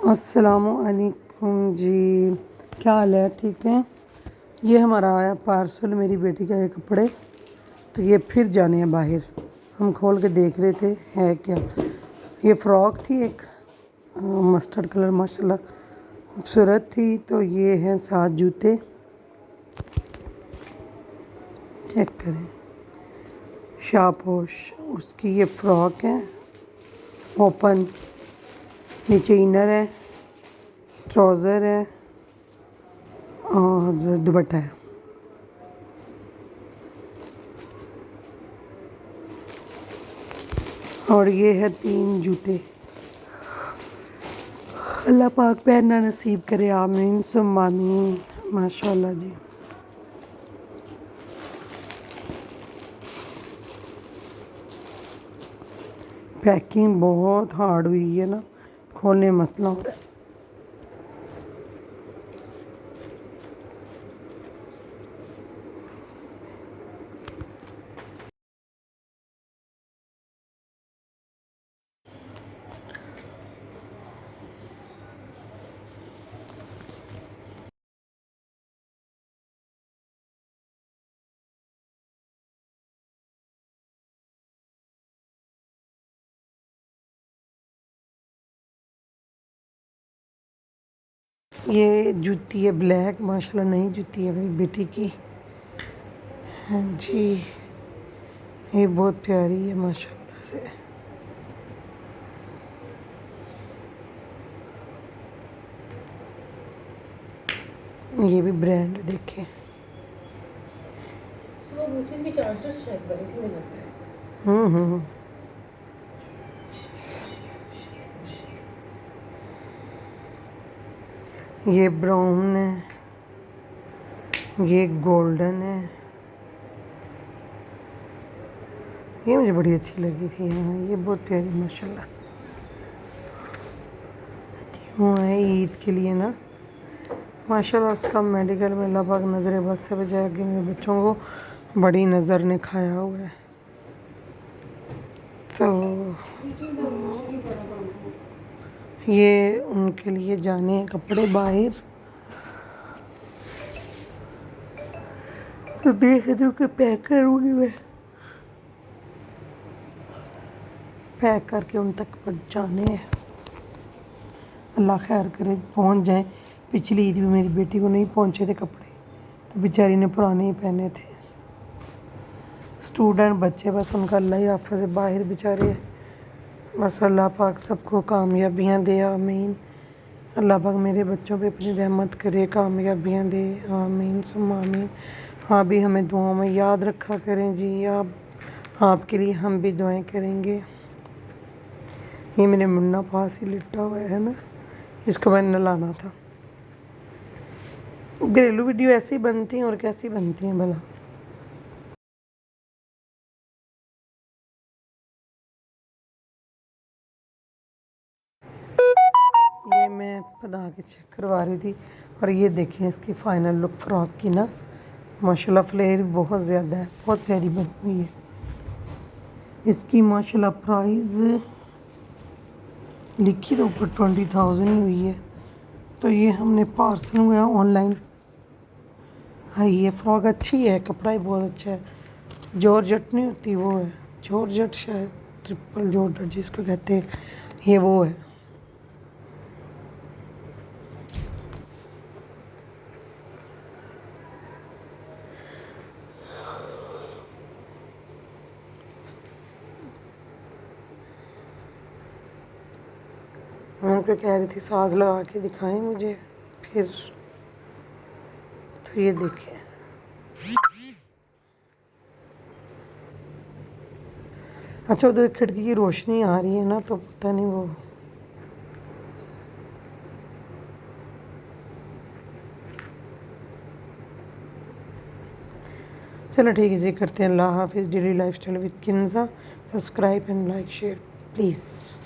अस्सलामुअलैकुम जी। क्या हाल है? ठीक है। ये हमारा आया पार्सल, मेरी बेटी का ये कपड़े। तो ये फिर जाने हैं बाहर। हम खोल के देख रहे थे है क्या। ये फ़्रॉक थी एक, मस्टर्ड कलर, माशाल्लाह खूबसूरत थी। तो ये हैं 7 जूते, चेक करें। शापोश, उसकी ये फ़्रॉक है ओपन, नीचे इनर है, ट्राउज़र है और दुपट्टा है। और ये है 3 जूते। अल्लाह पाक पहनना नसीब करे, आमीन सुम्मा आमीन। माशाल्लाह जी। पैकिंग बहुत हार्ड हुई है ना, खोलने में मसला हो रहा है। ये जूती है ब्लैक, माशाल्लाह नई जूती है मेरी बेटी की। हाँ जी, ये बहुत प्यारी है माशाल्लाह से। ये भी ब्रांड देखें। हम्म। ये ब्राउन है, ये गोल्डन है। ये मुझे बड़ी अच्छी लगी थी। हाँ, ये बहुत प्यारी माशाल्लाह। यूँ है ईद के लिए ना, माशाल्लाह। उसका मेडिकल में अल्लाह पाक नज़र बद से बचाए कि मेरे बच्चों को बड़ी नज़र ने खाया हुआ है। तो ये उनके लिए जाने हैं कपड़े बाहर। तो देख रही हूँ कि पैक करूँगी मैं, पैक करके उन तक पहुँचाने हैं। अल्लाह खैर करे पहुँच जाए। पिछली ईद भी मेरी बेटी को नहीं पहुँचे थे कपड़े, तो बेचारी ने पुराने ही पहने थे। स्टूडेंट बच्चे बस उनका अल्लाह ही हाफ़िज़ है, बाहर बेचारे। बस अल्लाह पाक सबको कामयाबियाँ दे, आमीन। अल्लाह पाक मेरे बच्चों पे अपनी रहमत करे, कामयाबियाँ दे, आमीन सुम्मा आमीन। हाँ भी हमें दुआओं में याद रखा करें जी। आपके लिए हम भी दुआएं करेंगे। ये मेरे मुन्ना पास ही लिटा हुआ है ना, इसको मैंने नहलाना था। घरेलू वीडियो ऐसी बनती हैं और कैसी बनती हैं भला। ये मैं बना के चेक करवा रही थी। और ये देखें इसकी फ़ाइनल लुक फ़्रॉक की ना, माशाल्लाह फ्लेयर बहुत ज़्यादा है, बहुत प्यारी बनी हुई है। इसकी माशाल्लाह प्राइस लिखी तो ऊपर 20,000 ही हुई है। तो ये हमने पार्सल हुआ ऑनलाइन। हाँ, ये फ़्रॉक अच्छी है, कपड़ा ही बहुत अच्छा है। जॉर्जेट नहीं होती वो है, जॉर्जेट शायद, ट्रिपल जॉर्जेट जिसको कहते हैं, ये वो है। मैं उनको कह रही थी साथ लगा के दिखाएं मुझे फिर। तो ये देखें, अच्छा उधर खिड़की की रोशनी आ रही है ना, तो पता नहीं वो। चलो ठीक है जी, करते हैं। अल्लाह हाफिज़। Daily lifestyle with Kinza. Subscribe and like share please.